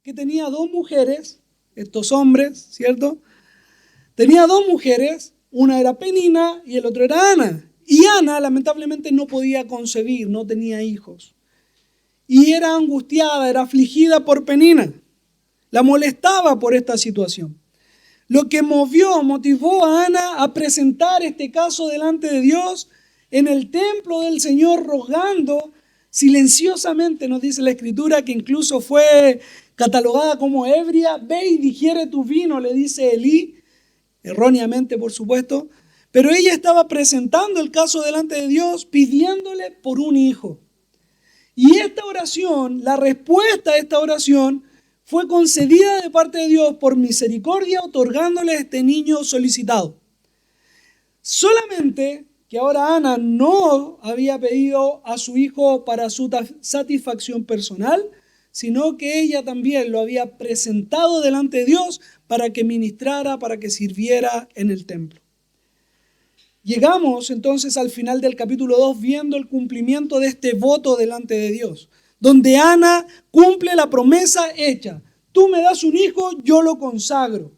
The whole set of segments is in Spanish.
que tenía dos mujeres, estos hombres, ¿cierto? Tenía dos mujeres, una era Penina y el otro era Ana. Y Ana lamentablemente no podía concebir, no tenía hijos. Y era angustiada, era afligida por Penina. La molestaba por esta situación. Lo que motivó a Ana a presentar este caso delante de Dios en el templo del Señor, rogando silenciosamente, nos dice la Escritura, que incluso fue catalogada como ebria. Ve y digiere tu vino, le dice Elí, erróneamente por supuesto, pero ella estaba presentando el caso delante de Dios, pidiéndole por un hijo. Y esta oración, la respuesta a esta oración, fue concedida de parte de Dios por misericordia, otorgándole a este niño solicitado. Solamente que ahora Ana no había pedido a su hijo para su satisfacción personal, sino que ella también lo había presentado delante de Dios para que ministrara, para que sirviera en el templo. Llegamos entonces al final del capítulo 2 viendo el cumplimiento de este voto delante de Dios, donde Ana cumple la promesa hecha. Tú me das un hijo, yo lo consagro.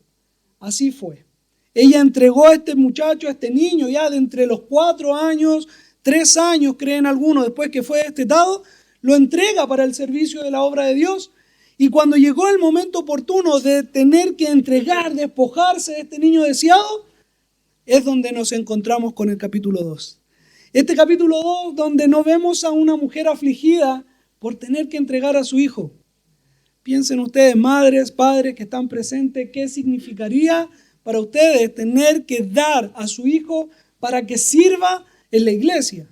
Así fue. Ella entregó a este muchacho, a este niño, ya de entre los 4 años, 3 años, creen algunos, después que fue destetado, lo entrega para el servicio de la obra de Dios. Y cuando llegó el momento oportuno de tener que entregar, despojarse de este niño deseado, es donde nos encontramos con el capítulo 2. Este capítulo 2 donde no vemos a una mujer afligida por tener que entregar a su hijo. Piensen ustedes, madres, padres que están presentes, ¿qué significaría para ustedes tener que dar a su hijo para que sirva en la iglesia?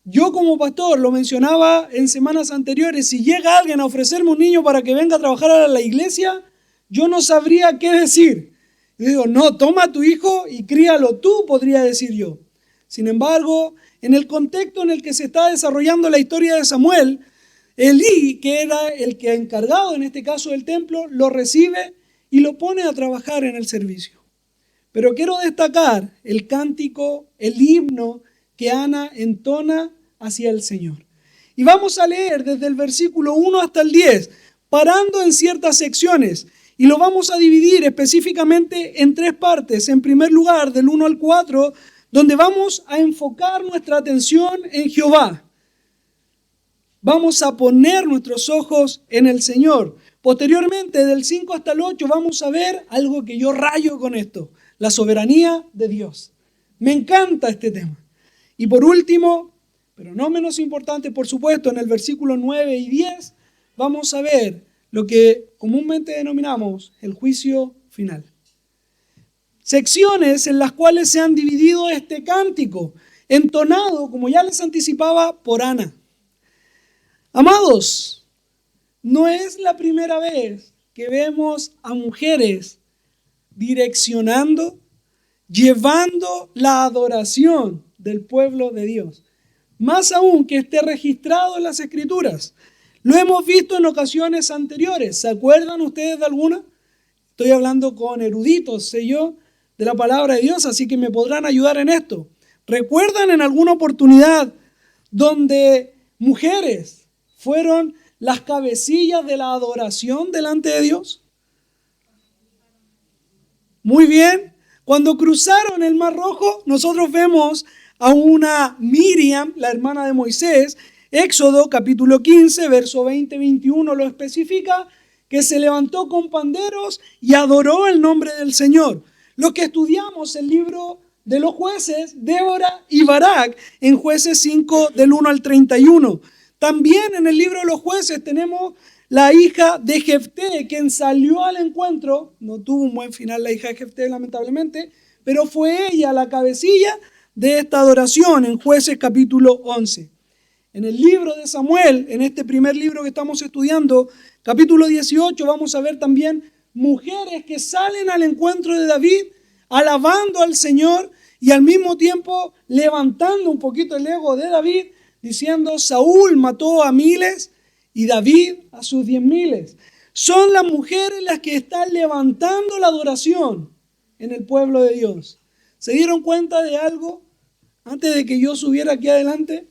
Yo como pastor, lo mencionaba en semanas anteriores, si llega alguien a ofrecerme un niño para que venga a trabajar a la iglesia, yo no sabría qué decir. Yo digo, no, toma a tu hijo y críalo tú, podría decir yo. Sin embargo, en el contexto en el que se está desarrollando la historia de Samuel, Elí, que era el que encargado en este caso del templo, lo recibe y lo pone a trabajar en el servicio. Pero quiero destacar el cántico, el himno que Ana entona hacia el Señor. Y vamos a leer desde el versículo 1 hasta el 10, parando en ciertas secciones. Y lo vamos a dividir específicamente en 3 partes. En primer lugar, del 1 al 4, donde vamos a enfocar nuestra atención en Jehová. Vamos a poner nuestros ojos en el Señor. Posteriormente, del 5 hasta el 8, vamos a ver algo que yo rayo con esto: la soberanía de Dios. Me encanta este tema. Y por último, pero no menos importante, por supuesto, en el versículo 9 y 10, vamos a ver lo que comúnmente denominamos el juicio final. Secciones en las cuales se han dividido este cántico, entonado, como ya les anticipaba, por Ana. Amados, no es la primera vez que vemos a mujeres direccionando, llevando la adoración del pueblo de Dios. Más aún que esté registrado en las Escrituras. Lo hemos visto en ocasiones anteriores. ¿Se acuerdan ustedes de alguna? Estoy hablando con eruditos, sé yo, de la palabra de Dios, así que me podrán ayudar en esto. ¿Recuerdan en alguna oportunidad donde mujeres fueron las cabecillas de la adoración delante de Dios? Muy bien. Cuando cruzaron el Mar Rojo, nosotros vemos a una Miriam, la hermana de Moisés. Éxodo capítulo 15, verso 20-21 lo especifica, que se levantó con panderos y adoró el nombre del Señor. Los que estudiamos el libro de los jueces, Débora y Barak, en Jueces 5 del 1 al 31. También en el libro de los jueces tenemos la hija de Jefté, quien salió al encuentro. No tuvo un buen final la hija de Jefté, lamentablemente, pero fue ella la cabecilla de esta adoración en Jueces capítulo 11. En el libro de Samuel, en este primer libro que estamos estudiando, capítulo 18, vamos a ver también mujeres que salen al encuentro de David, alabando al Señor y al mismo tiempo levantando un poquito el ego de David, diciendo: Saúl mató a miles y David a sus 10,000. Son las mujeres las que están levantando la adoración en el pueblo de Dios. ¿Se dieron cuenta de algo antes de que yo subiera aquí adelante?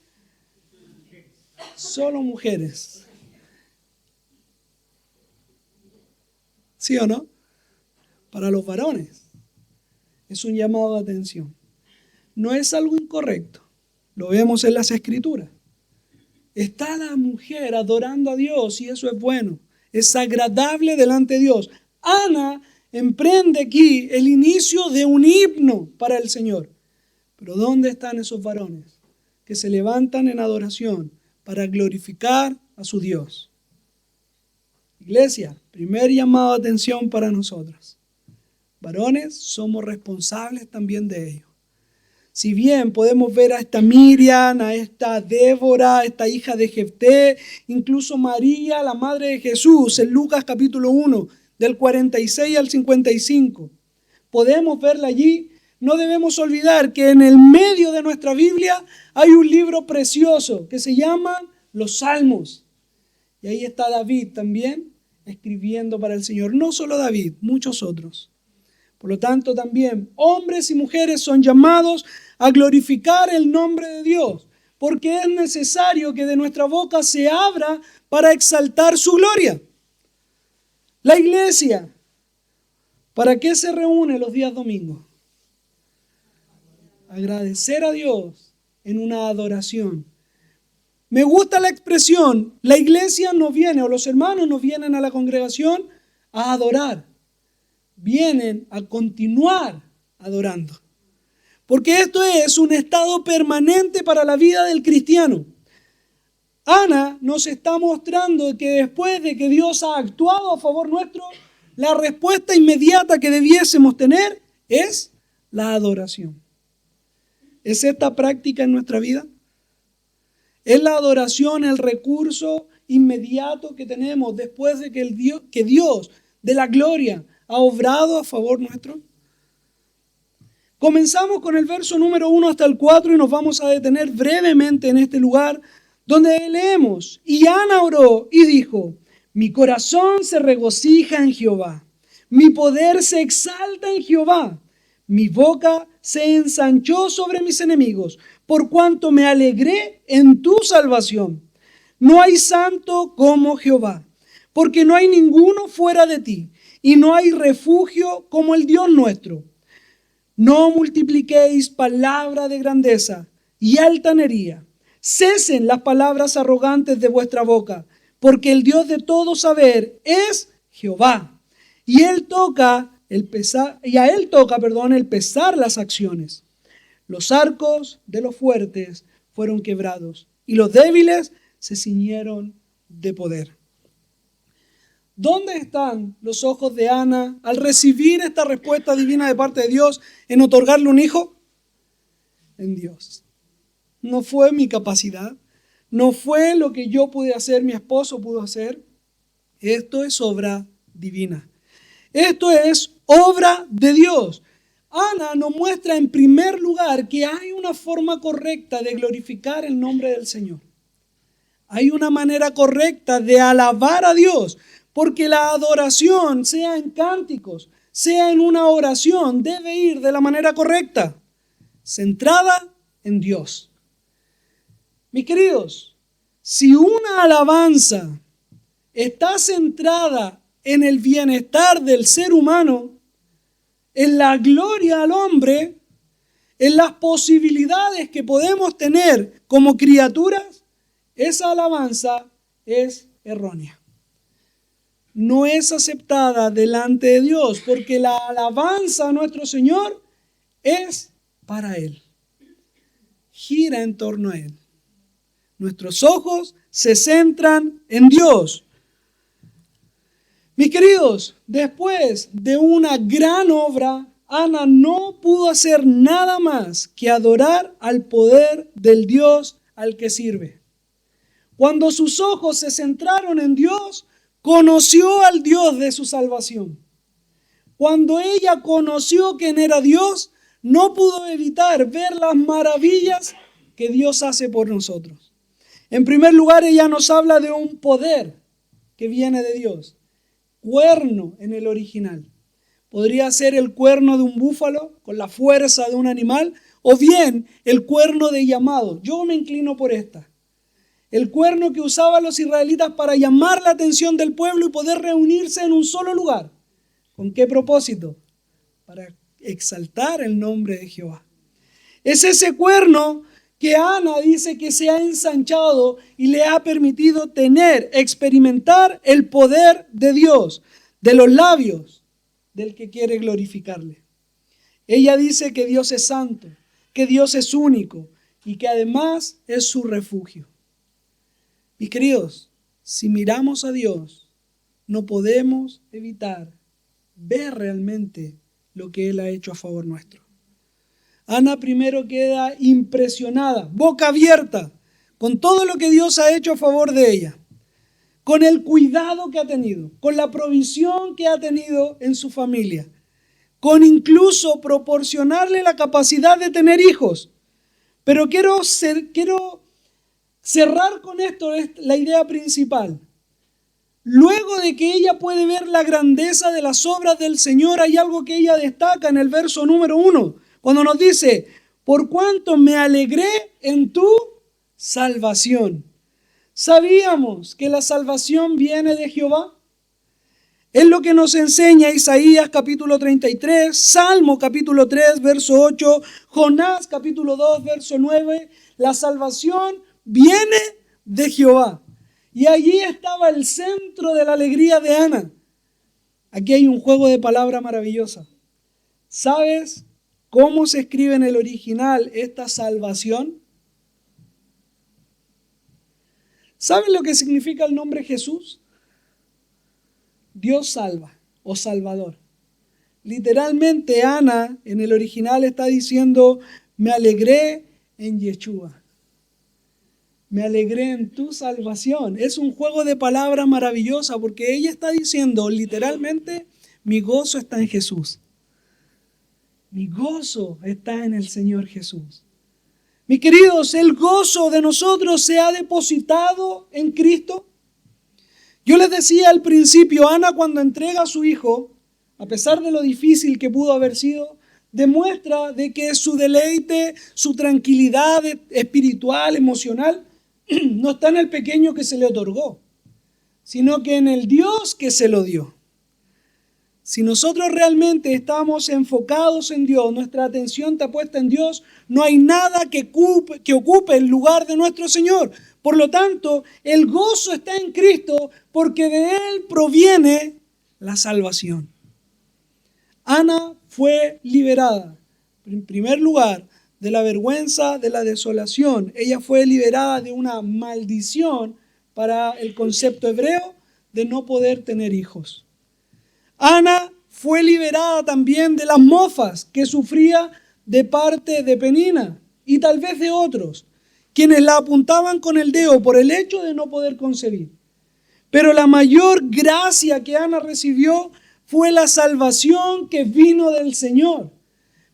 Solo mujeres. ¿Sí o no? Para los varones es un llamado de atención. No es algo incorrecto. Lo vemos en las Escrituras. Está la mujer adorando a Dios y eso es bueno. Es agradable delante de Dios. Ana emprende aquí el inicio de un himno para el Señor. Pero ¿dónde están esos varones que se levantan en adoración para glorificar a su Dios? Iglesia, primer llamado de atención para nosotros. Varones, somos responsables también de ello. Si bien podemos ver a esta Miriam, a esta Débora, a esta hija de Jefté, incluso María, la madre de Jesús, en Lucas capítulo 1, del 46 al 55, podemos verla allí. No debemos olvidar que en el medio de nuestra Biblia hay un libro precioso que se llama los Salmos. Y ahí está David también escribiendo para el Señor. No solo David, muchos otros. Por lo tanto, también hombres y mujeres son llamados a glorificar el nombre de Dios, porque es necesario que de nuestra boca se abra para exaltar su gloria. La iglesia, ¿para qué se reúne los días domingos? Agradecer a Dios en una adoración. Me gusta la expresión, la iglesia no viene, o los hermanos no vienen a la congregación a adorar. Vienen a continuar adorando. Porque esto es un estado permanente para la vida del cristiano. Ana nos está mostrando que después de que Dios ha actuado a favor nuestro, la respuesta inmediata que debiésemos tener es la adoración. ¿Es esta práctica en nuestra vida? ¿Es la adoración el recurso inmediato que tenemos después de que Dios de la gloria ha obrado a favor nuestro? Comenzamos con el verso número 1 hasta el 4 y nos vamos a detener brevemente en este lugar donde leemos: y Ana oró y dijo: mi corazón se regocija en Jehová, mi poder se exalta en Jehová, mi boca se ensanchó sobre mis enemigos, por cuanto me alegré en tu salvación. No hay santo como Jehová, porque no hay ninguno fuera de ti, y no hay refugio como el Dios nuestro. No multipliquéis palabra de grandeza y altanería. Cesen las palabras arrogantes de vuestra boca, porque el Dios de todo saber es Jehová. Y a él toca el pesar las acciones. Los arcos de los fuertes fueron quebrados, y los débiles se ciñeron de poder. ¿Dónde están los ojos de Ana al recibir esta respuesta divina de parte de Dios en otorgarle un hijo? En Dios. No fue mi capacidad, no fue lo que yo pude hacer, mi esposo pudo hacer. Esto es obra divina. Esto es obra de Dios. Ana nos muestra en primer lugar que hay una forma correcta de glorificar el nombre del Señor. Hay una manera correcta de alabar a Dios. Porque la adoración, sea en cánticos, sea en una oración, debe ir de la manera correcta, centrada en Dios. Mis queridos, si una alabanza está centrada en el bienestar del ser humano, en la gloria al hombre, en las posibilidades que podemos tener como criaturas, esa alabanza es errónea. No es aceptada delante de Dios, porque la alabanza a nuestro Señor es para Él. Gira en torno a Él. Nuestros ojos se centran en Dios. Mis queridos, después de una gran obra, Ana no pudo hacer nada más que adorar al poder del Dios al que sirve. Cuando sus ojos se centraron en Dios, conoció al Dios de su salvación. Cuando ella conoció quién era Dios, no pudo evitar ver las maravillas que Dios hace por nosotros. En primer lugar, ella nos habla de un poder que viene de Dios. Cuerno en el original. Podría ser el cuerno de un búfalo con la fuerza de un animal, o bien el cuerno de llamado. Yo me inclino por esta. El cuerno que usaban los israelitas para llamar la atención del pueblo y poder reunirse en un solo lugar. ¿Con qué propósito? Para exaltar el nombre de Jehová. Es ese cuerno que Ana dice que se ha ensanchado y le ha permitido experimentar el poder de Dios, de los labios del que quiere glorificarle. Ella dice que Dios es santo, que Dios es único y que además es su refugio. Mis queridos, si miramos a Dios, no podemos evitar ver realmente lo que Él ha hecho a favor nuestro. Ana primero queda impresionada, boca abierta, con todo lo que Dios ha hecho a favor de ella, con el cuidado que ha tenido, con la provisión que ha tenido en su familia, con incluso proporcionarle la capacidad de tener hijos. Pero quiero cerrar con esto la idea principal. Luego de que ella puede ver la grandeza de las obras del Señor, hay algo que ella destaca en el verso número 1, cuando nos dice, por cuanto me alegré en tu salvación. ¿Sabíamos que la salvación viene de Jehová? Es lo que nos enseña Isaías capítulo 33, Salmo capítulo 3, verso 8, Jonás capítulo 2, verso 9. La salvación viene de Jehová. Y allí estaba el centro de la alegría de Ana. Aquí hay un juego de palabras maravillosa. ¿Sabes cómo se escribe en el original esta salvación? ¿Sabes lo que significa el nombre Jesús? Dios salva o Salvador. Literalmente Ana en el original está diciendo, me alegré en Yeshua. Me alegré en tu salvación. Es un juego de palabras maravillosa porque ella está diciendo literalmente, mi gozo está en Jesús. Mi gozo está en el Señor Jesús. Mis queridos, el gozo de nosotros se ha depositado en Cristo. Yo les decía al principio, Ana cuando entrega a su hijo, a pesar de lo difícil que pudo haber sido, demuestra de que su deleite, su tranquilidad espiritual, emocional, no está en el pequeño que se le otorgó, sino que en el Dios que se lo dio. Si nosotros realmente estamos enfocados en Dios, nuestra atención está puesta en Dios, no hay nada que ocupe el lugar de nuestro Señor. Por lo tanto, el gozo está en Cristo porque de Él proviene la salvación. Ana fue liberada, en primer lugar, de la vergüenza, de la desolación. Ella fue liberada de una maldición para el concepto hebreo de no poder tener hijos. Ana fue liberada también de las mofas que sufría de parte de Penina y tal vez de otros, quienes la apuntaban con el dedo por el hecho de no poder concebir. Pero la mayor gracia que Ana recibió fue la salvación que vino del Señor.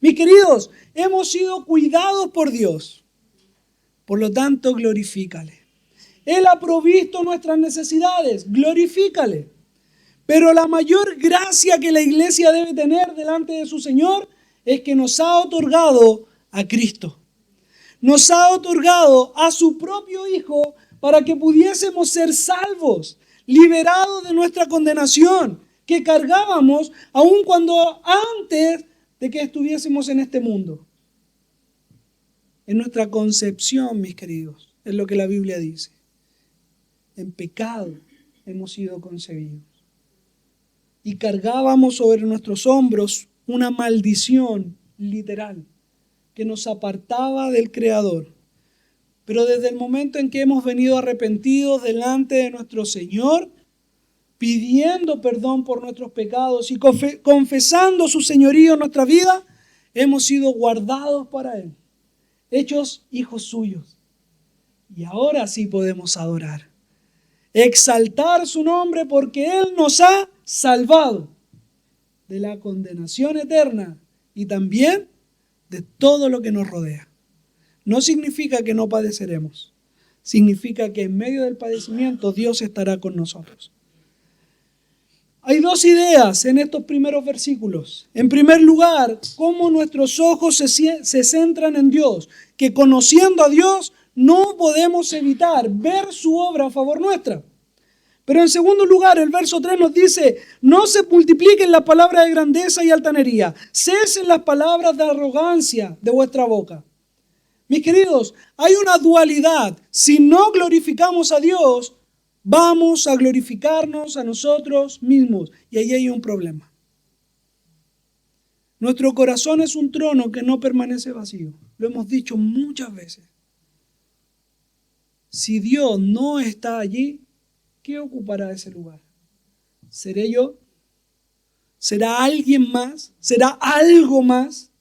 Mis queridos, hemos sido cuidados por Dios. Por lo tanto, glorifícale. Él ha provisto nuestras necesidades, glorifícale. Pero la mayor gracia que la iglesia debe tener delante de su Señor es que nos ha otorgado a Cristo. Nos ha otorgado a su propio Hijo para que pudiésemos ser salvos, liberados de nuestra condenación que cargábamos aun cuando antes de que estuviésemos en este mundo. En nuestra concepción, mis queridos, es lo que la Biblia dice. En pecado hemos sido concebidos. Y cargábamos sobre nuestros hombros una maldición literal que nos apartaba del Creador. Pero desde el momento en que hemos venido arrepentidos delante de nuestro Señor, pidiendo perdón por nuestros pecados y confesando su señorío en nuestra vida, hemos sido guardados para Él, hechos hijos suyos. Y ahora sí podemos adorar, exaltar su nombre porque Él nos ha salvado de la condenación eterna y también de todo lo que nos rodea. No significa que no padeceremos, significa que en medio del padecimiento Dios estará con nosotros. Hay dos ideas en estos primeros versículos. En primer lugar, cómo nuestros ojos se centran en Dios, que conociendo a Dios no podemos evitar ver su obra a favor nuestra. Pero en segundo lugar, el verso 3 nos dice, no se multipliquen las palabras de grandeza y altanería, cesen las palabras de arrogancia de vuestra boca. Mis queridos, hay una dualidad. Si no glorificamos a Dios, vamos a glorificarnos a nosotros mismos. Y ahí hay un problema. Nuestro corazón es un trono que no permanece vacío. Lo hemos dicho muchas veces. Si Dios no está allí, ¿qué ocupará ese lugar? ¿Seré yo? ¿Será alguien más? ¿Será algo más?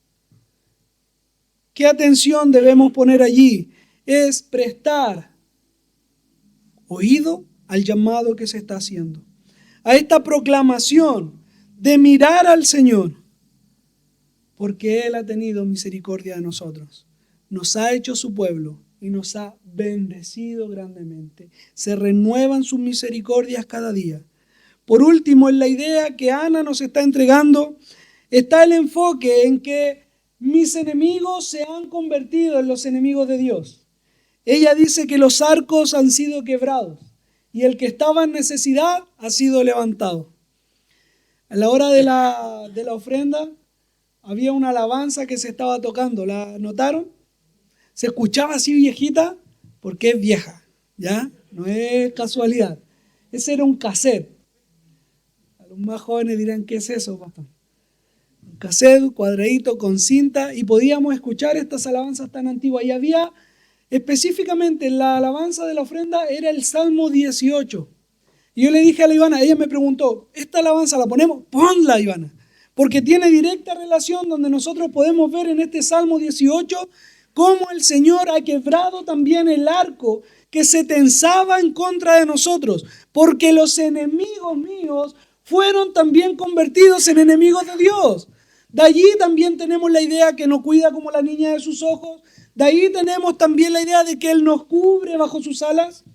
¿Qué atención debemos poner allí? Es prestar oído al llamado que se está haciendo, a esta proclamación de mirar al Señor, porque Él ha tenido misericordia de nosotros, nos ha hecho su pueblo y nos ha bendecido grandemente. Se renuevan sus misericordias cada día. Por último, en la idea que Ana nos está entregando, está el enfoque en que mis enemigos se han convertido en los enemigos de Dios. Ella dice que los arcos han sido quebrados y el que estaba en necesidad ha sido levantado. A la hora de la ofrenda había una alabanza que se estaba tocando. ¿La notaron? Se escuchaba así viejita porque es vieja, ¿ya? No es casualidad. Ese era un cassette. A los más jóvenes dirán, ¿qué es eso, pastor? Un cassette cuadradito con cinta y podíamos escuchar estas alabanzas tan antiguas. Y había específicamente la alabanza de la ofrenda era el Salmo 18. Y yo le dije a la Ivana, ella me preguntó, ¿esta alabanza la ponemos? Ponla, Ivana, porque tiene directa relación donde nosotros podemos ver en este Salmo 18 cómo el Señor ha quebrado también el arco que se tensaba en contra de nosotros, porque los enemigos míos fueron también convertidos en enemigos de Dios. De allí también tenemos la idea que nos cuida como la niña de sus ojos. De ahí tenemos también la idea de que Él nos cubre bajo sus alas.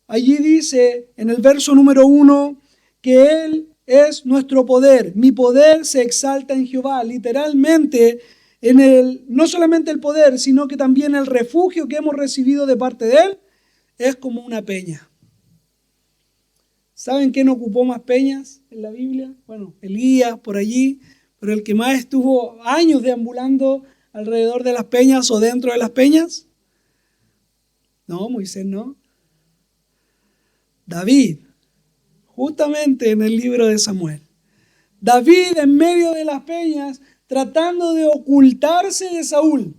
Allí dice en el verso número 1 que Él es nuestro poder. Mi poder se exalta en Jehová. Literalmente, no solamente el poder, sino que también el refugio que hemos recibido de parte de Él es como una peña. ¿Saben quién ocupó más peñas en la Biblia? Bueno, Elías por allí, pero el que más estuvo años deambulando alrededor de las peñas o dentro de las peñas. No, Moisés no. David, justamente en el libro de Samuel. David en medio de las peñas tratando de ocultarse de Saúl.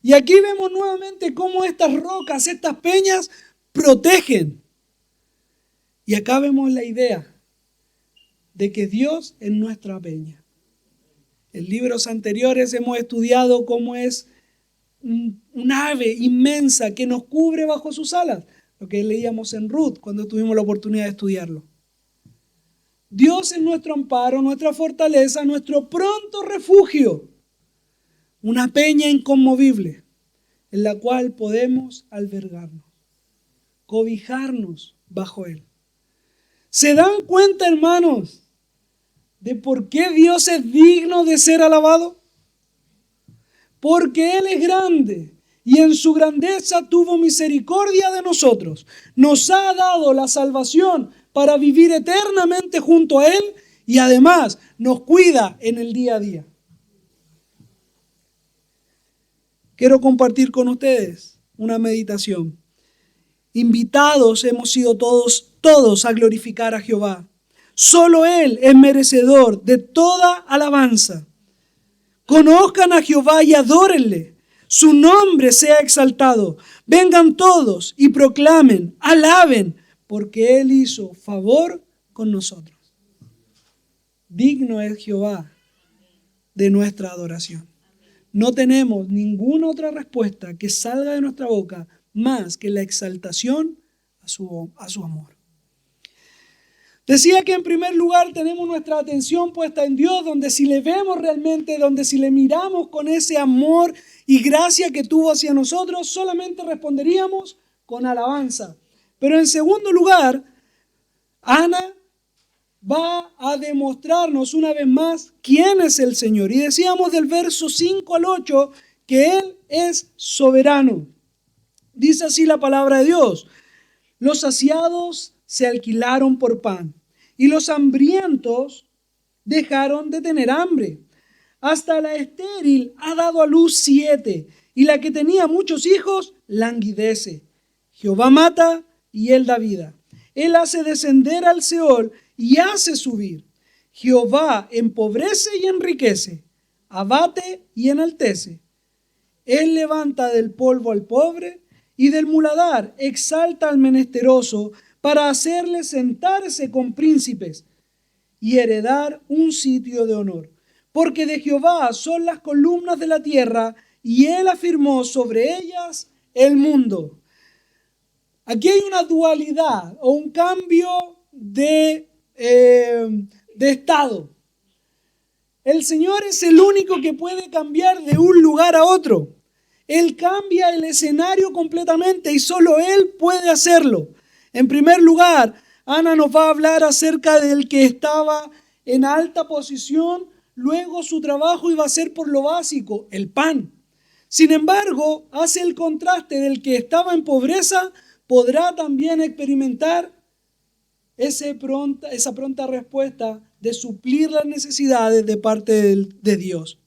Y aquí vemos nuevamente cómo estas rocas, estas peñas protegen. Y acá vemos la idea de que Dios es nuestra peña. En libros anteriores hemos estudiado cómo es un ave inmensa que nos cubre bajo sus alas, lo que leíamos en Ruth cuando tuvimos la oportunidad de estudiarlo. Dios es nuestro amparo, nuestra fortaleza, nuestro pronto refugio, una peña inconmovible en la cual podemos albergarnos, cobijarnos bajo Él. ¿Se dan cuenta, hermanos, de por qué Dios es digno de ser alabado? Porque Él es grande y en su grandeza tuvo misericordia de nosotros. Nos ha dado la salvación para vivir eternamente junto a Él y además nos cuida en el día a día. Quiero compartir con ustedes una meditación. Invitados hemos sido todos a glorificar a Jehová. Solo Él es merecedor de toda alabanza. Conozcan a Jehová y adórenle. Su nombre sea exaltado. Vengan todos y proclamen, alaben, porque Él hizo favor con nosotros. Digno es Jehová de nuestra adoración. No tenemos ninguna otra respuesta que salga de nuestra boca más que la exaltación a su amor. Decía que en primer lugar tenemos nuestra atención puesta en Dios, donde si le vemos realmente, donde si le miramos con ese amor y gracia que tuvo hacia nosotros, solamente responderíamos con alabanza. Pero en segundo lugar, Ana va a demostrarnos una vez más quién es el Señor. Y decíamos del verso 5 al 8 que Él es soberano. Dice así la palabra de Dios. Los saciados se alquilaron por pan, y los hambrientos dejaron de tener hambre. Hasta la estéril ha dado a luz 7, y la que tenía muchos hijos languidece. Jehová mata y él da vida. Él hace descender al Seol y hace subir. Jehová empobrece y enriquece, abate y enaltece. Él levanta del polvo al pobre y del muladar exalta al menesteroso para hacerle sentarse con príncipes y heredar un sitio de honor. Porque de Jehová son las columnas de la tierra y él afirmó sobre ellas el mundo. Aquí hay una dualidad o un cambio de estado. El Señor es el único que puede cambiar de un lugar a otro. Él cambia el escenario completamente y solo Él puede hacerlo. En primer lugar, Ana nos va a hablar acerca del que estaba en alta posición, luego su trabajo iba a ser por lo básico, el pan. Sin embargo, hace el contraste del que estaba en pobreza, podrá también experimentar esa pronta respuesta de suplir las necesidades de parte de Dios.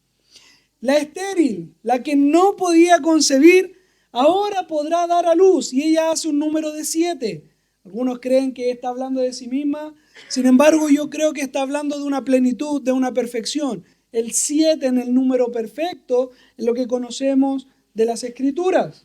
La estéril, la que no podía concebir, ahora podrá dar a luz y ella hace un número de 7. Algunos creen que está hablando de sí misma, sin embargo yo creo que está hablando de una plenitud, de una perfección. El 7 en el número perfecto es lo que conocemos de las Escrituras.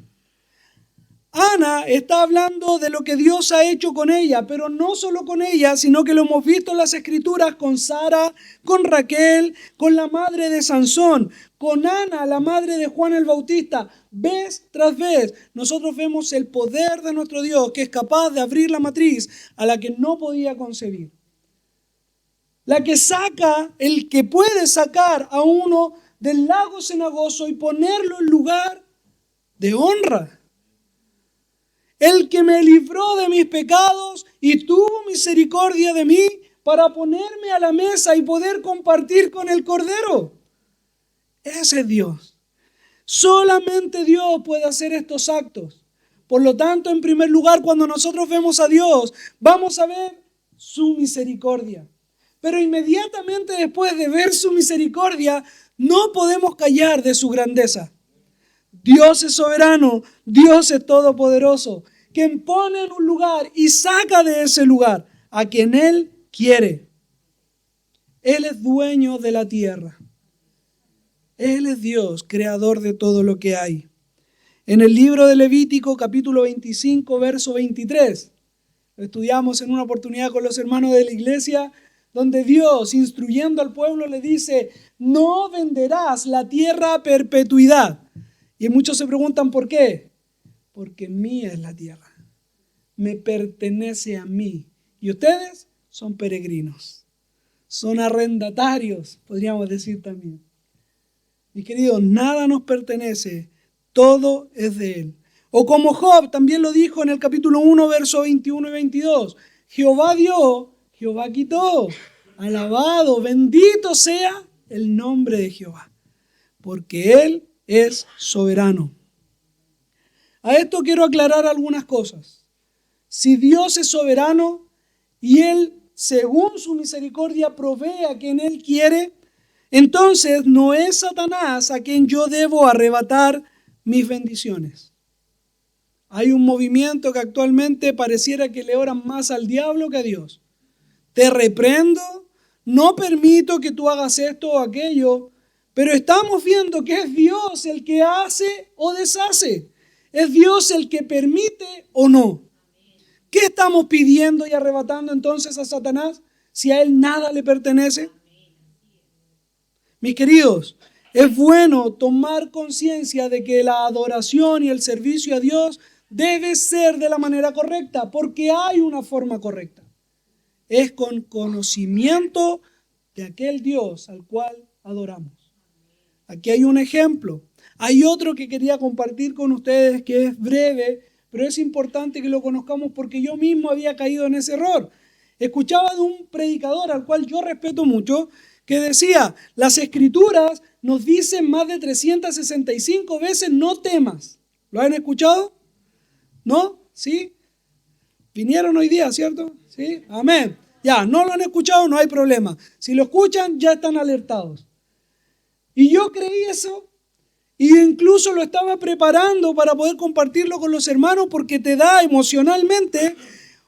Ana está hablando de lo que Dios ha hecho con ella, pero no solo con ella, sino que lo hemos visto en las Escrituras con Sara, con Raquel, con la madre de Sansón, con Ana, la madre de Juan el Bautista. Vez tras vez, nosotros vemos el poder de nuestro Dios, que es capaz de abrir la matriz a la que no podía concebir. La que saca, el que puede sacar a uno del lago cenagoso y ponerlo en lugar de honra. El que me libró de mis pecados y tuvo misericordia de mí para ponerme a la mesa y poder compartir con el Cordero. Ese es Dios. Solamente Dios puede hacer estos actos. Por lo tanto, en primer lugar, cuando nosotros vemos a Dios, vamos a ver su misericordia. Pero inmediatamente después de ver su misericordia, no podemos callar de su grandeza. Dios es soberano, Dios es todopoderoso, quien pone en un lugar y saca de ese lugar a quien Él quiere. Él es dueño de la tierra. Él es Dios, creador de todo lo que hay. En el libro de Levítico, capítulo 25, verso 23, lo estudiamos en una oportunidad con los hermanos de la iglesia, donde Dios, instruyendo al pueblo, le dice: no venderás la tierra a perpetuidad. Y muchos se preguntan ¿por qué? Porque mía es la tierra, me pertenece a mí. Y ustedes son peregrinos, son arrendatarios, podríamos decir también. Mis queridos, nada nos pertenece, todo es de Él. O como Job también lo dijo en el capítulo 1, versos 21 y 22. Jehová dio, Jehová quitó. Alabado, bendito sea el nombre de Jehová, porque Él es soberano. A esto quiero aclarar algunas cosas. Si Dios es soberano y Él, según su misericordia, provee a quien Él quiere, entonces no es Satanás a quien yo debo arrebatar mis bendiciones. Hay un movimiento que actualmente pareciera que le oran más al diablo que a Dios. Te reprendo, no permito que tú hagas esto o aquello, pero estamos viendo que es Dios el que hace o deshace. Es Dios el que permite o no. ¿Qué estamos pidiendo y arrebatando entonces a Satanás si a él nada le pertenece? Mis queridos, es bueno tomar conciencia de que la adoración y el servicio a Dios debe ser de la manera correcta, porque hay una forma correcta. Es con conocimiento de aquel Dios al cual adoramos. Aquí hay un ejemplo. Hay otro que quería compartir con ustedes que es breve, pero es importante que lo conozcamos porque yo mismo había caído en ese error. Escuchaba de un predicador al cual yo respeto mucho, que decía: las Escrituras nos dicen más de 365 veces no temas. ¿Lo han escuchado? ¿No? ¿Sí? Vinieron hoy día, ¿cierto? Sí, amén. Ya, no lo han escuchado, no hay problema. Si lo escuchan, ya están alertados. Y yo creí eso y incluso lo estaba preparando para poder compartirlo con los hermanos porque te da emocionalmente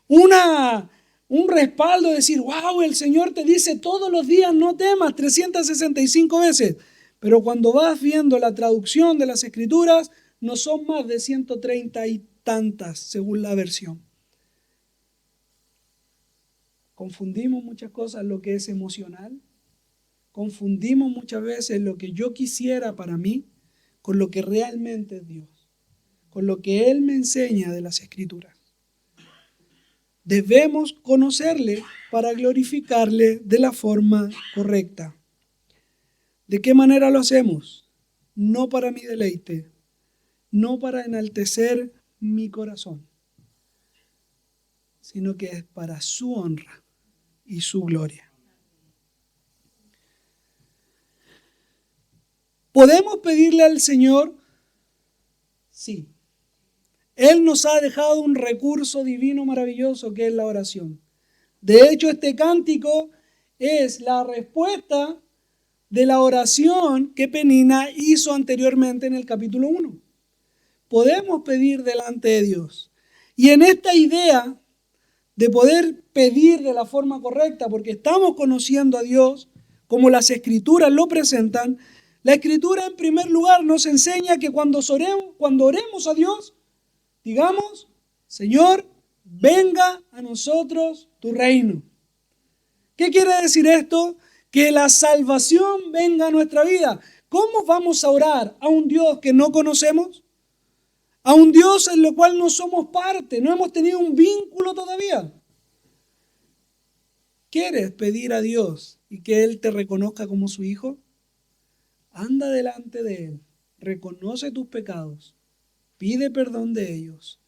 un respaldo, decir, wow, el Señor te dice todos los días no temas, 365 veces. Pero cuando vas viendo la traducción de las Escrituras, no son más de 130 y tantas según la versión. Confundimos muchas cosas lo que es emocional. Confundimos muchas veces lo que yo quisiera para mí con lo que realmente es Dios, con lo que Él me enseña de las Escrituras. Debemos conocerle para glorificarle de la forma correcta. ¿De qué manera lo hacemos? No para mi deleite, no para enaltecer mi corazón, sino que es para su honra y su gloria. ¿Podemos pedirle al Señor? Sí. Él nos ha dejado un recurso divino maravilloso que es la oración. De hecho, este cántico es la respuesta de la oración que Penina hizo anteriormente en el capítulo 1. Podemos pedir delante de Dios. Y en esta idea de poder pedir de la forma correcta, porque estamos conociendo a Dios como las Escrituras lo presentan, la Escritura en primer lugar nos enseña que cuando oremos a Dios, digamos, Señor, venga a nosotros tu reino. ¿Qué quiere decir esto? Que la salvación venga a nuestra vida. ¿Cómo vamos a orar a un Dios que no conocemos? A un Dios en el cual no somos parte, no hemos tenido un vínculo todavía. ¿Quieres pedir a Dios y que Él te reconozca como su hijo? Anda delante de Él, reconoce tus pecados, pide perdón de ellos,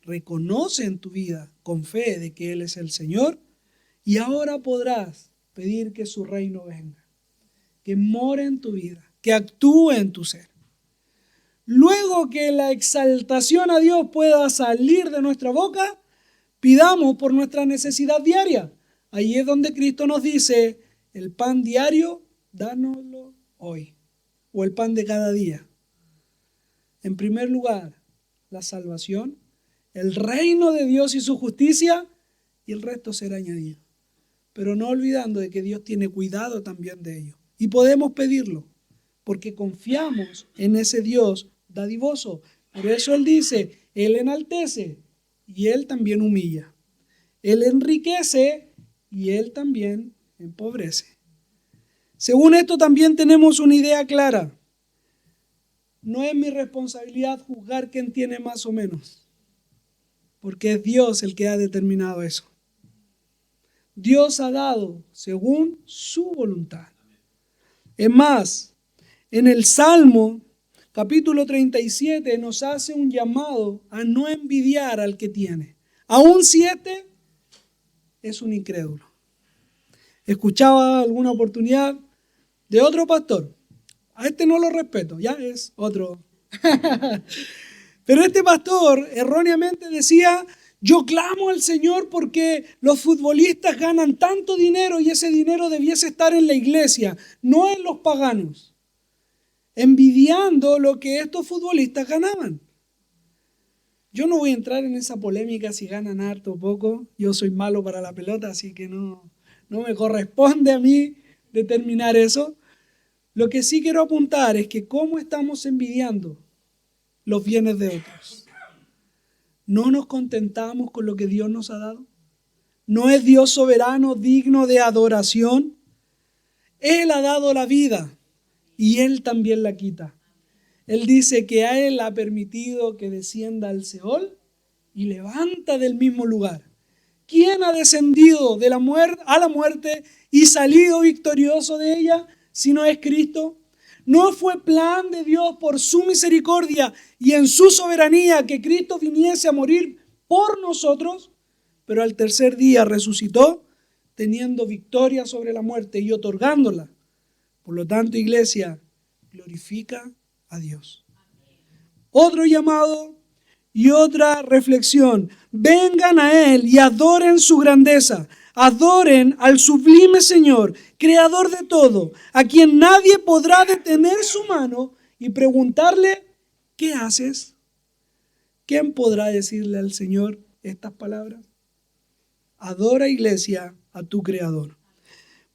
reconoce en tu vida con fe de que Él es el Señor y ahora podrás pedir que su reino venga, que more en tu vida, que actúe en tu ser. Luego que la exaltación a Dios pueda salir de nuestra boca, pidamos por nuestra necesidad diaria. Ahí es donde Cristo nos dice, el pan diario, dánoslo hoy, o el pan de cada día. En primer lugar, la salvación, el reino de Dios y su justicia, y el resto será añadido. Pero no olvidando de que Dios tiene cuidado también de ello. Y podemos pedirlo, porque confiamos en ese Dios dadivoso. Por eso Él dice, Él enaltece y Él también humilla. Él enriquece y Él también empobrece. Según esto también tenemos una idea clara. No es mi responsabilidad juzgar quién tiene más o menos, porque es Dios el que ha determinado eso. Dios ha dado según su voluntad. Es más, en el Salmo capítulo 37 nos hace un llamado a no envidiar al que tiene. Aún si este es un incrédulo. Escuchaba alguna oportunidad de otro pastor. A este no lo respeto, ya es otro. Pero este pastor erróneamente decía, yo clamo al Señor porque los futbolistas ganan tanto dinero y ese dinero debiese estar en la iglesia, no en los paganos. Envidiando lo que estos futbolistas ganaban. Yo no voy a entrar en esa polémica si ganan harto o poco. Yo soy malo para la pelota, así que no me corresponde a mí determinar eso. Lo que sí quiero apuntar es que cómo estamos envidiando los bienes de otros. ¿No nos contentamos con lo que Dios nos ha dado? ¿No es Dios soberano, digno de adoración? Él ha dado la vida y Él también la quita. Él dice que a Él ha permitido que descienda al Seol y levanta del mismo lugar. ¿Quién ha descendido de la muerte a la muerte y salido victorioso de ella si no es Cristo? ¿No fue plan de Dios por su misericordia y en su soberanía que Cristo viniese a morir por nosotros? Pero al tercer día resucitó teniendo victoria sobre la muerte y otorgándola. Por lo tanto, iglesia, glorifica a Dios. Otro llamado Y otra reflexión: vengan a Él y adoren su grandeza. Adoren al sublime Señor, creador de todo, a quien nadie podrá detener su mano y preguntarle, ¿qué haces? ¿Quién podrá decirle al Señor estas palabras? Adora, iglesia, a tu creador.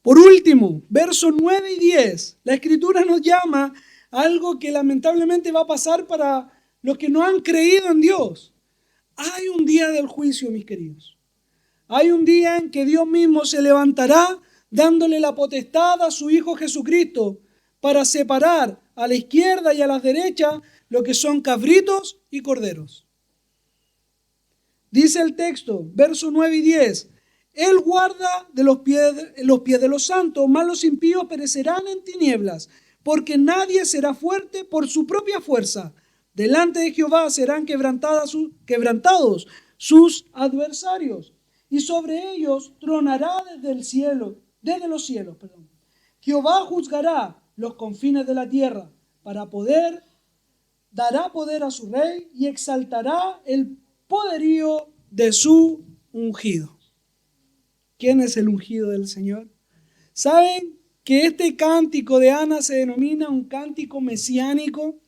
Por último, versos 9 y 10, la Escritura nos llama a algo que lamentablemente va a pasar para los que no han creído en Dios. Hay un día del juicio, mis queridos. Hay un día en que Dios mismo se levantará dándole la potestad a su Hijo Jesucristo para separar a la izquierda y a la derecha lo que son cabritos y corderos. Dice el texto, versos 9 y 10, Él guarda de los pies de los santos, mas los impíos perecerán en tinieblas, porque nadie será fuerte por su propia fuerza. Delante de Jehová serán quebrantados sus adversarios, y sobre ellos tronará desde los cielos. Jehová juzgará los confines de la tierra, dará poder a su rey y exaltará el poderío de su ungido. ¿Quién es el ungido del Señor? ¿Saben que este cántico de Ana se denomina un cántico mesiánico?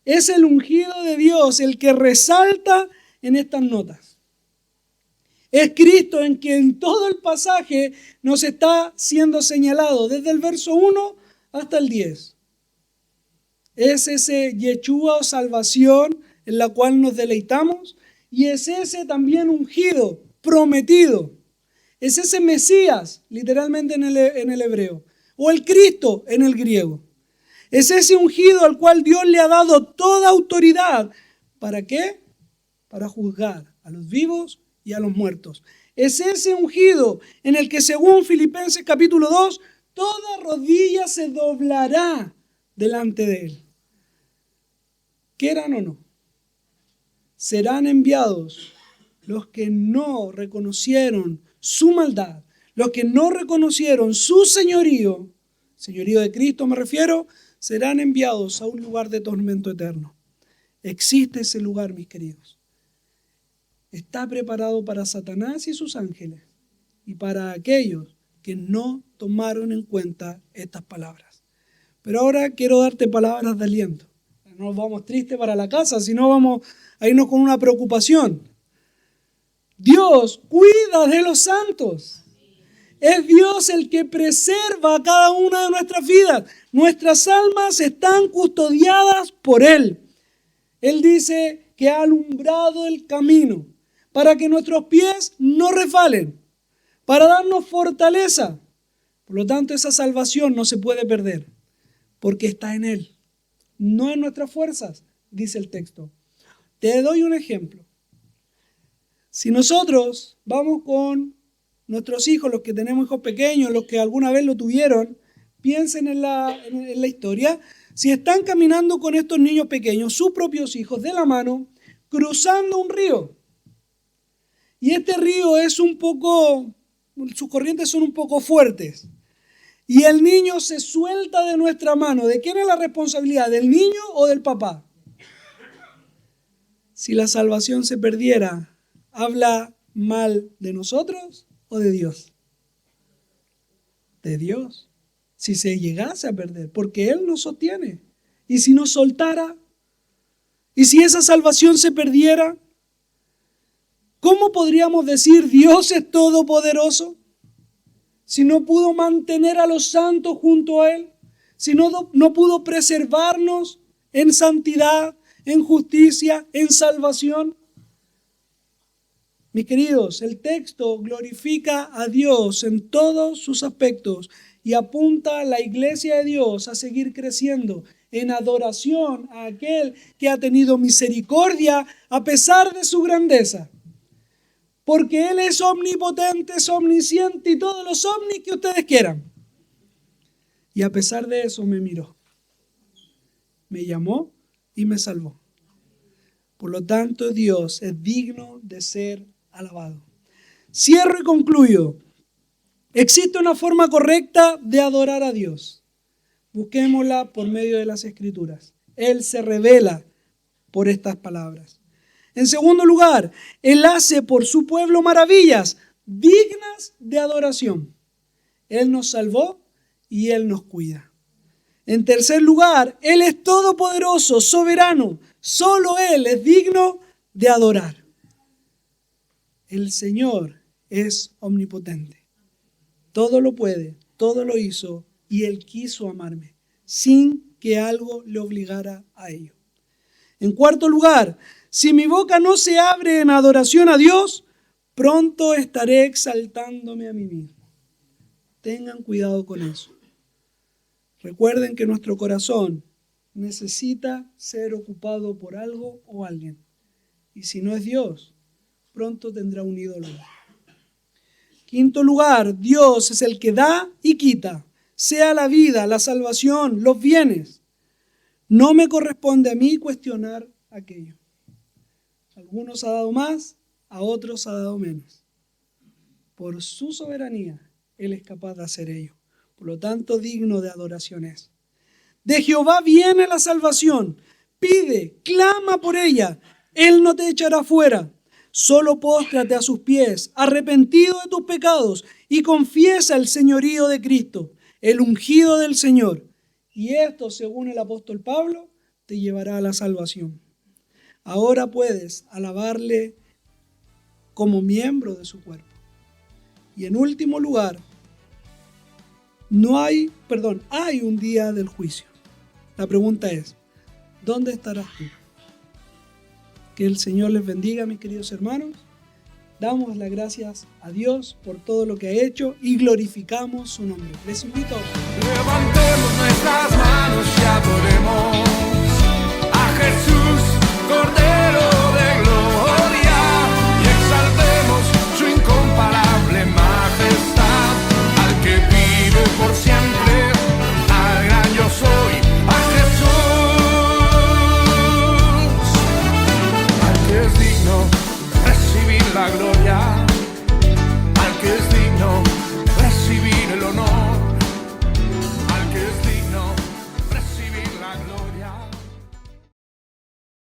Es el ungido de Dios el que resalta en estas notas. Es Cristo en quien todo el pasaje nos está siendo señalado, desde el verso 1 hasta el 10. Es ese Yeshua o salvación en la cual nos deleitamos, y es ese también ungido, prometido. Es ese Mesías, literalmente en el hebreo, o el Cristo en el griego. Es ese ungido al cual Dios le ha dado toda autoridad. ¿Para qué? Para juzgar a los vivos y a los muertos. Es ese ungido en el que, según Filipenses capítulo 2, toda rodilla se doblará delante de Él. Quieran o no, serán enviados los que no reconocieron su maldad, los que no reconocieron su señorío de Cristo me refiero, serán enviados a un lugar de tormento eterno. Existe ese lugar, mis queridos. Está preparado para Satanás y sus ángeles y para aquellos que no tomaron en cuenta estas palabras. Pero ahora quiero darte palabras de aliento. No nos vamos tristes para la casa, sino vamos a irnos con una preocupación. Dios cuida de los santos. Es Dios el que preserva cada una de nuestras vidas. Nuestras almas están custodiadas por Él. Él dice que ha alumbrado el camino para que nuestros pies no resbalen, para darnos fortaleza. Por lo tanto, esa salvación no se puede perder, porque está en Él, no en nuestras fuerzas, dice el texto. Te doy un ejemplo. Si nosotros vamos con nuestros hijos, los que tenemos hijos pequeños, los que alguna vez lo tuvieron, piensen en la historia. Si están caminando con estos niños pequeños, sus propios hijos, de la mano, cruzando un río, y este río es sus corrientes son un poco fuertes, y el niño se suelta de nuestra mano, ¿de quién es la responsabilidad? ¿Del niño o del papá? Si la salvación se perdiera, ¿habla mal de nosotros o de Dios? De Dios. Si se llegase a perder, porque Él nos sostiene. Y si nos soltara, y si esa salvación se perdiera, ¿cómo podríamos decir Dios es todopoderoso? Si no pudo mantener a los santos junto a Él, si no pudo preservarnos en santidad, en justicia, en salvación. Mis queridos, el texto glorifica a Dios en todos sus aspectos y apunta a la iglesia de Dios a seguir creciendo en adoración a aquel que ha tenido misericordia a pesar de su grandeza. Porque Él es omnipotente, es omnisciente y todos los ovnis que ustedes quieran. Y a pesar de eso me miró, me llamó y me salvó. Por lo tanto, Dios es digno de ser alabado. Cierro y concluyo. Existe una forma correcta de adorar a Dios. Busquémosla por medio de las Escrituras. Él se revela por estas palabras. En segundo lugar, Él hace por su pueblo maravillas dignas de adoración. Él nos salvó y Él nos cuida. En tercer lugar, Él es todopoderoso, soberano. Solo Él es digno de adorar. El Señor es omnipotente. Todo lo puede, todo lo hizo y Él quiso amarme sin que algo le obligara a ello. En cuarto lugar, si mi boca no se abre en adoración a Dios, pronto estaré exaltándome a mí mismo. Tengan cuidado con eso. Recuerden que nuestro corazón necesita ser ocupado por algo o alguien. Y si no es Dios, pronto tendrá un ídolo. Quinto lugar, Dios es el que da y quita, sea la vida, la salvación, los bienes. No me corresponde a mí cuestionar aquello. A algunos ha dado más, a otros ha dado menos. Por su soberanía, Él es capaz de hacer ello. Por lo tanto, digno de adoración es. De Jehová viene la salvación. Pide, clama por ella. Él no te echará fuera. Solo póstrate a sus pies, arrepentido de tus pecados, y confiesa el señorío de Cristo, el ungido del Señor. Y esto, según el apóstol Pablo, te llevará a la salvación. Ahora puedes alabarle como miembro de su cuerpo. Y en último lugar, hay un día del juicio. La pregunta es, ¿dónde estarás tú? Que el Señor les bendiga, mis queridos hermanos. Damos las gracias a Dios por todo lo que ha hecho y glorificamos su nombre. Les invito a orar. Levantemos nuestras manos y adoremos a Jesús, Cordero de gloria, y exaltemos su incomparable majestad, al que vive por siempre, al gran yo soy, a Jesús, al que es digno recibir la gloria, al que es digno